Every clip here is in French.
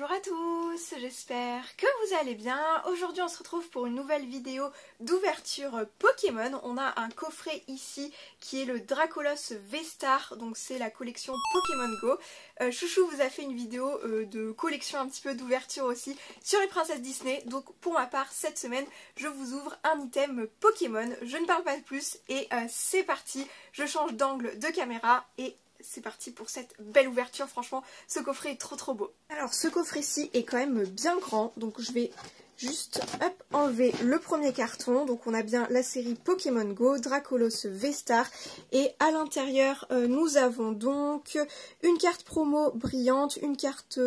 Bonjour à tous, j'espère que vous allez bien. Aujourd'hui on se retrouve pour une nouvelle vidéo d'ouverture Pokémon. On a un coffret ici qui est le Dracolos V-Star, donc c'est la collection Pokémon Go. Chouchou vous a fait une vidéo de collection un petit peu d'ouverture aussi sur les princesses Disney. Donc pour ma part cette semaine je vous ouvre un item Pokémon. Je ne parle pas de plus et c'est parti. Je change d'angle de caméra et c'est parti pour cette belle ouverture. Franchement ce coffret est trop beau. Alors ce coffret-ci est quand même bien grand, donc je vais juste enlever le premier carton. Donc on a bien la série Pokémon Go, Dracolos V-Star, et à l'intérieur nous avons donc une carte promo brillante, une carte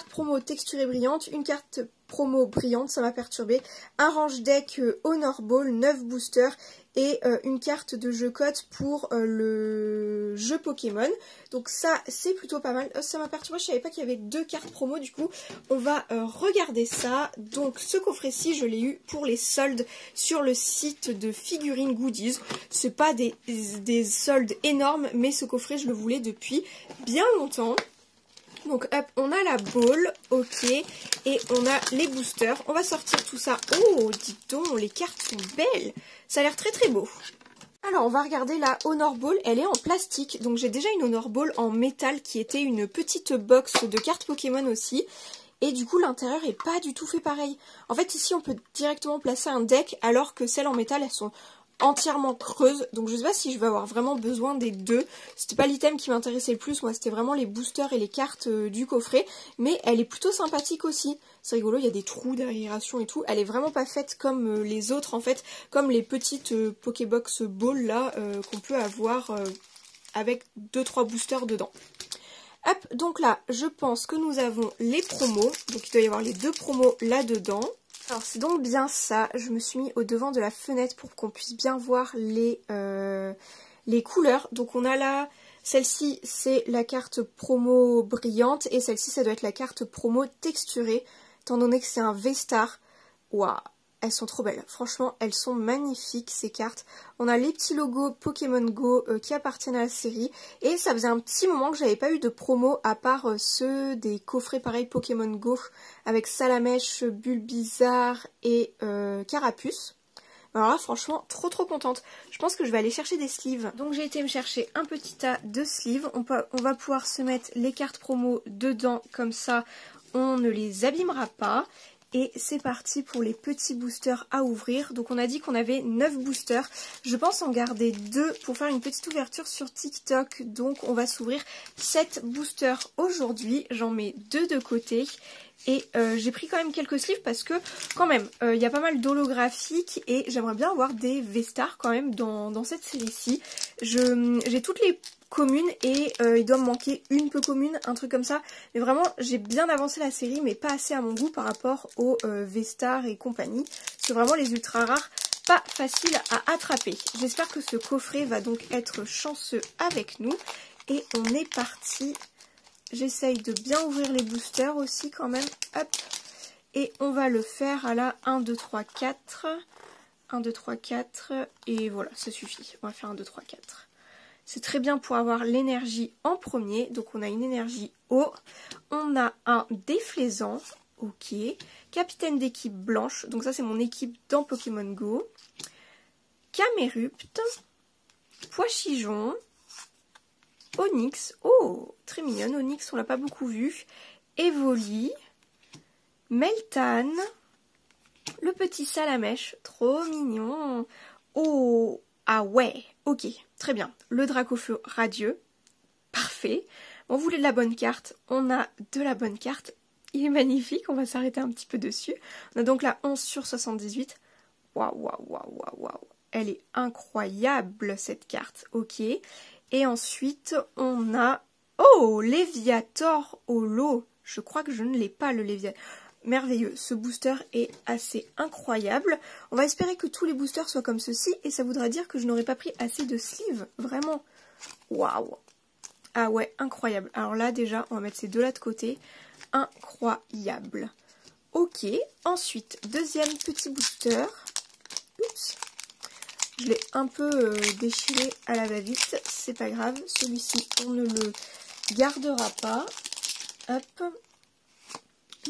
promo texturée brillante, une carte promo brillante, ça m'a perturbé, un range deck Honor Ball, 9 boosters et une carte de jeu code pour le jeu Pokémon. Donc ça c'est plutôt pas mal. Ça m'a perturbé, je savais pas qu'il y avait deux cartes promo, du coup on va regarder ça. Donc ce coffret-ci je l'ai eu pour les soldes sur le site de Figurine Goodies. C'est pas des soldes énormes, mais ce coffret je le voulais depuis bien longtemps. Donc hop, on a la ball, ok, et on a les boosters. On va sortir tout ça. Oh, dites donc, les cartes sont belles. Ça a l'air très beau. Alors on va regarder la Honor Ball, elle est en plastique. Donc j'ai déjà une Honor Ball en métal qui était une petite box de cartes Pokémon aussi. Et du coup l'intérieur est pas du tout fait pareil. En fait ici on peut directement placer un deck alors que celles en métal elles sont entièrement creuse, donc je sais pas si je vais avoir vraiment besoin des deux. C'était pas l'item qui m'intéressait le plus, moi c'était vraiment les boosters et les cartes du coffret, mais elle est plutôt sympathique aussi. C'est rigolo, il y a des trous d'aération et tout, elle est vraiment pas faite comme les autres en fait, comme les petites Pokébox Ball là qu'on peut avoir avec 2-3 boosters dedans. Hop, donc là je pense que nous avons les promos, donc il doit y avoir les deux promos là dedans. Alors c'est donc bien ça, je me suis mis au devant de la fenêtre pour qu'on puisse bien voir les couleurs. Donc on a là, celle-ci c'est la carte promo brillante et celle-ci ça doit être la carte promo texturée, étant donné que c'est un V-Star. Waouh, elles sont trop belles, franchement elles sont magnifiques ces cartes. On a les petits logos Pokémon Go qui appartiennent à la série, et ça faisait un petit moment que j'avais pas eu de promo à part ceux des coffrets pareil Pokémon Go avec Salamèche, Bulbizarre et Carapuce. Alors là franchement trop contente. Je pense que je vais aller chercher des sleeves. Donc j'ai été me chercher un petit tas de sleeves. On va pouvoir se mettre les cartes promo dedans, comme ça on ne les abîmera pas. Et c'est parti pour les petits boosters à ouvrir. Donc on a dit qu'on avait 9 boosters. Je pense en garder 2 pour faire une petite ouverture sur TikTok. Donc on va s'ouvrir 7 boosters aujourd'hui. J'en mets 2 de côté. Et j'ai pris quand même quelques sleeves parce que quand même il y a pas mal d'holographiques et j'aimerais bien avoir des V-Stars quand même dans cette série-ci. J'ai toutes les communes et il doit me manquer une peu commune, un truc comme ça. Mais vraiment j'ai bien avancé la série mais pas assez à mon goût par rapport aux V-Stars et compagnie. C'est vraiment les ultra rares, pas faciles à attraper. J'espère que ce coffret va donc être chanceux avec nous. Et on est parti. J'essaye de bien ouvrir les boosters aussi quand même. Hop. Et on va le faire à la 1, 2, 3, 4. 1, 2, 3, 4. Et voilà, ça suffit. On va faire 1, 2, 3, 4. C'est très bien pour avoir l'énergie en premier. Donc on a une énergie eau. On a un déflaisant. Ok. Capitaine d'équipe blanche. Donc ça c'est mon équipe dans Pokémon Go. Camerupt. Poichijon. Onyx, oh, très mignonne, Onyx, on l'a pas beaucoup vu. Evoli, Meltan, le petit Salamèche, trop mignon. Oh, ah ouais, ok, très bien. Le Dracofeu radieux, parfait. On voulait de la bonne carte, on a de la bonne carte. Il est magnifique, on va s'arrêter un petit peu dessus. On a donc la 11 sur 78. Waouh. Elle est incroyable cette carte, ok. Et ensuite, on a... Oh, Léviator Holo. Je crois que je ne l'ai pas, le Léviator. Merveilleux, ce booster est assez incroyable. On va espérer que tous les boosters soient comme ceci. Et ça voudra dire que je n'aurais pas pris assez de sleeves. Vraiment. Waouh. Ah ouais, incroyable. Alors là, déjà, on va mettre ces deux-là de côté. Incroyable. Ok, ensuite, deuxième petit booster. Oups. Je l'ai un peu déchiré à la va-vite, c'est pas grave. Celui-ci, on ne le gardera pas. Hop.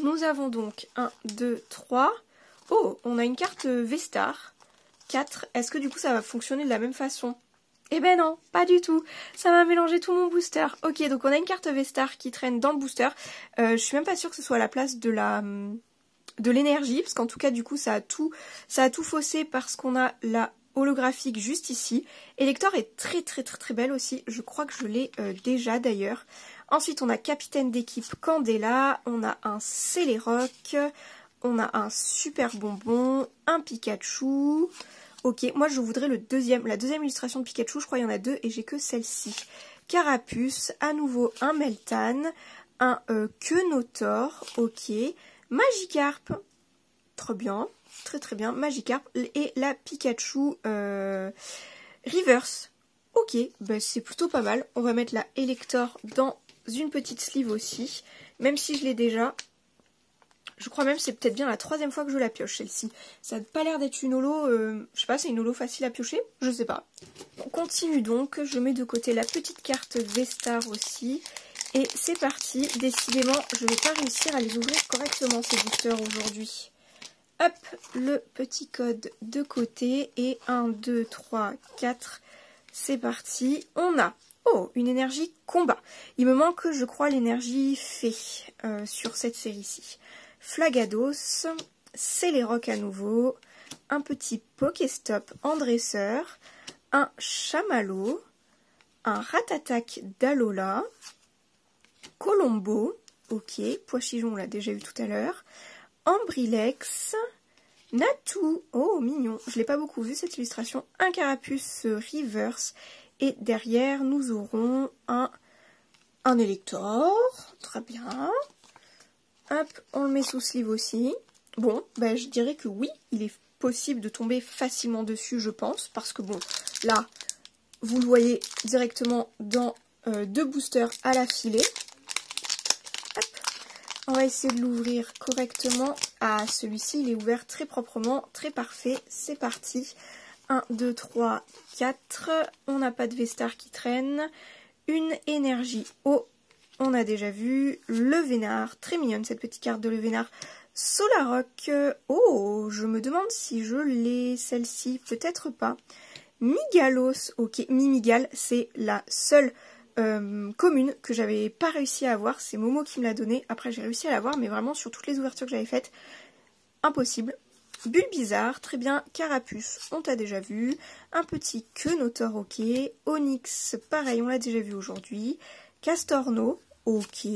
Nous avons donc 1, 2, 3. Oh, on a une carte V-Star. 4. Est-ce que du coup ça va fonctionner de la même façon? Eh ben non, pas du tout. Ça va mélanger tout mon booster. Ok, donc on a une carte V-Star qui traîne dans le booster. Je suis même pas sûre que ce soit à la place de l'énergie, parce qu'en tout cas du coup ça a tout faussé parce qu'on a la holographique juste ici. Elector est très belle aussi. Je crois que je l'ai déjà d'ailleurs. Ensuite on a capitaine d'équipe Candela, on a un Céléroc, on a un super bonbon, un Pikachu. Ok, moi je voudrais la deuxième illustration de Pikachu, je crois qu'il y en a 2 et j'ai que celle-ci. Carapuce, à nouveau un Meltan, un Quenotor, ok. Magikarp, trop bien, très bien, Magikarp, et la Pikachu Reverse. Ok, bah c'est plutôt pas mal. On va mettre la Elector dans une petite sleeve aussi, même si je l'ai déjà. Je crois même que c'est peut-être bien la 3e fois que je la pioche, celle-ci. Ça n'a pas l'air d'être une holo, je sais pas, c'est une holo facile à piocher? Je sais pas. On continue donc, je mets de côté la petite carte V-Star aussi. Et c'est parti, décidément, je vais pas réussir à les ouvrir correctement ces boosters aujourd'hui. Hop, le petit code de côté et 1, 2, 3, 4, c'est parti. On a, oh, une énergie combat. Il me manque, je crois, l'énergie fée sur cette série-ci. Flagados, Céléroc à nouveau, un petit Pokéstop en dresseur, un Chamallow, un Ratatac d'Alola, Colombo, ok, Poichigeon on l'a déjà eu tout à l'heure, Ambrilex, Natou, oh mignon, je l'ai pas beaucoup vu cette illustration, un Carapuce Reverse, et derrière nous aurons un Elector, très bien. Hop, on le met sous sleeve aussi. Bon, bah, je dirais que oui, il est possible de tomber facilement dessus, je pense. Parce que bon, là, vous le voyez directement dans 2 boosters à l'affilée. Hop, on va essayer de l'ouvrir correctement. Ah, celui-ci, il est ouvert très proprement, très parfait. C'est parti. 1, 2, 3, 4. On n'a pas de V-Star qui traîne. Une énergie eau. On a déjà vu le Vénard, très mignonne cette petite carte de le Vénard. Solaroc, oh, je me demande si je l'ai, celle-ci, peut-être pas. Migalos, ok, Mimigal, c'est la seule commune que j'avais pas réussi à avoir. C'est Momo qui me l'a donnée. Après, j'ai réussi à l'avoir, mais vraiment sur toutes les ouvertures que j'avais faites, impossible. Bulbizarre, très bien. Carapuce, on t'a déjà vu. Un petit Quenotor, ok. Onyx, pareil, on l'a déjà vu aujourd'hui. Castorno, ok.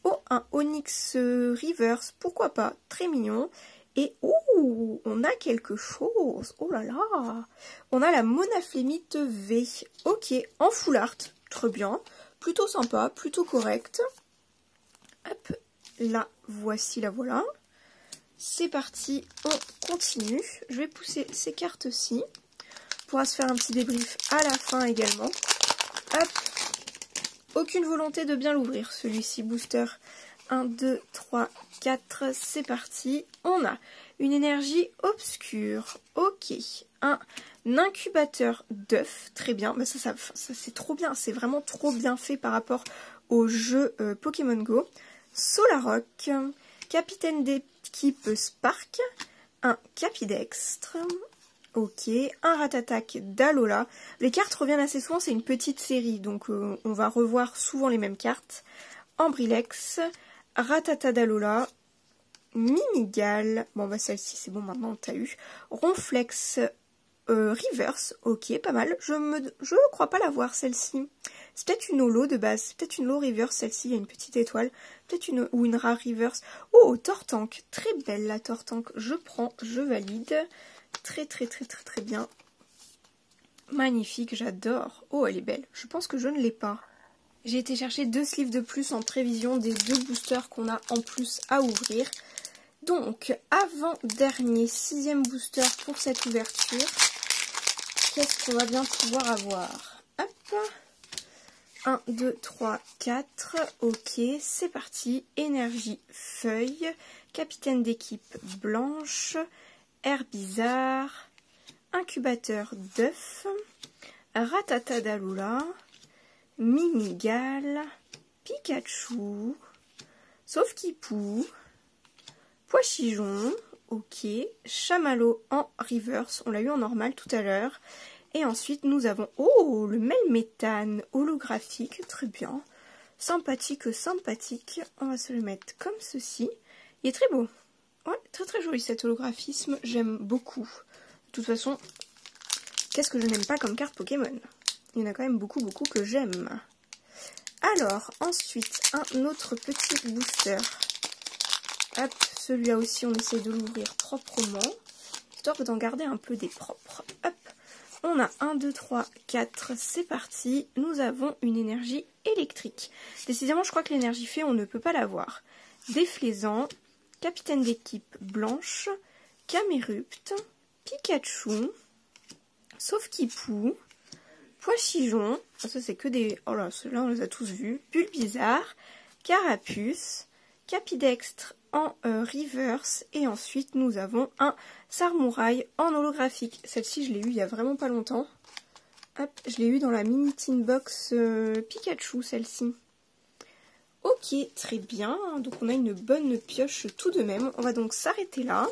Oh, un Onyx Reverse, pourquoi pas, très mignon. Et oh, on a quelque chose, oh là là. On a la Monaflémite V, ok, en full art, très bien. Plutôt sympa, plutôt correct. Hop, la voici, la voilà. C'est parti, on continue. Je vais pousser ces cartes-ci. On pourra se faire un petit débrief à la fin également. Hop. Aucune volonté de bien l'ouvrir, celui-ci, booster. 1, 2, 3, 4, c'est parti. On a une énergie obscure, ok. Un incubateur d'œufs, très bien. Bah ça c'est trop bien, c'est vraiment trop bien fait par rapport au jeu Pokémon Go. Solaroc, capitaine d'équipe Spark, un Capidextre. Ok, un Ratatac d'Alola. Les cartes reviennent assez souvent, c'est une petite série, donc on va revoir souvent les mêmes cartes. Ambrilex, Ratata d'Alola, Mimigal, bon bah celle-ci c'est bon maintenant on t'a eu. Ronflex Reverse, ok, pas mal. Je crois pas l'avoir celle-ci. C'est peut-être une holo de base, c'est peut-être une holo Reverse, celle-ci, il y a une petite étoile. Peut-être une rare Reverse. Oh, Tortank, très belle la Tortank, je prends, je valide. Très bien. Magnifique, j'adore. Oh, elle est belle. Je pense que je ne l'ai pas. J'ai été chercher 2 sleeves de plus en prévision des 2 boosters qu'on a en plus à ouvrir. Donc, avant-dernier, 6e booster pour cette ouverture. Qu'est-ce qu'on va bien pouvoir avoir? Hop. 1, 2, 3, 4. Ok, c'est parti. Énergie feuille. Capitaine d'équipe blanche. Herbizarre, incubateur d'œufs, Ratata d'Alola, Mimigal, Pikachu, Sauf-qui-Pou, Pois-Chichon, ok, Chamallow en reverse, on l'a eu en normal tout à l'heure. Et ensuite nous avons, oh, le Melmetal holographique, très bien, sympathique, sympathique. On va se le mettre comme ceci, il est très beau, ouais, très très joli cet holographisme, j'aime beaucoup. De toute façon, qu'est-ce que je n'aime pas comme carte Pokémon? Il y en a quand même beaucoup que j'aime. Alors, ensuite, un autre petit booster. Hop, celui-là aussi, on essaie de l'ouvrir proprement, histoire d'en garder un peu des propres. Hop, on a 1, 2, 3, 4, c'est parti. Nous avons une énergie électrique. Décidément, je crois que l'énergie fée, on ne peut pas l'avoir. Déflaisant, capitaine d'équipe blanche, Camerupt, Pikachu, Sauf-qui-Pou, Pois-Chichon, ça c'est que des... Oh là, ceux-là on les a tous vus. Bulbizarre, Carapuce, Capidextre en reverse. Et ensuite nous avons un Sarmouraï en holographique. Celle-ci je l'ai eu il y a vraiment pas longtemps. Hop, je l'ai eu dans la mini tin box Pikachu, celle-ci. Ok, très bien. Donc on a une bonne pioche tout de même. On va donc s'arrêter là.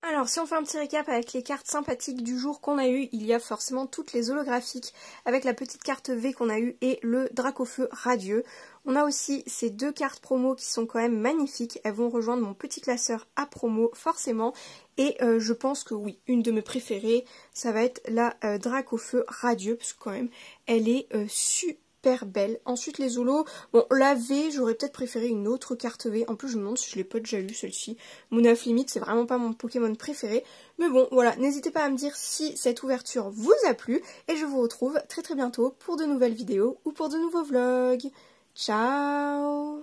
Alors, si on fait un petit récap avec les cartes sympathiques du jour qu'on a eu, il y a forcément toutes les holographiques avec la petite carte V qu'on a eue et le Dracofeu radieux. On a aussi ces deux cartes promo qui sont quand même magnifiques. Elles vont rejoindre mon petit classeur à promo, forcément. Et je pense que oui, une de mes préférées, ça va être la Dracofeu radieux, parce que quand même, elle est super belle. Ensuite les holos, bon la V, j'aurais peut-être préféré une autre carte V. En plus je me demande si je l'ai pas déjà eu celle-ci. Moonaf Limite, c'est vraiment pas mon Pokémon préféré. Mais bon voilà, n'hésitez pas à me dire si cette ouverture vous a plu. Et je vous retrouve très très bientôt pour de nouvelles vidéos ou pour de nouveaux vlogs. Ciao!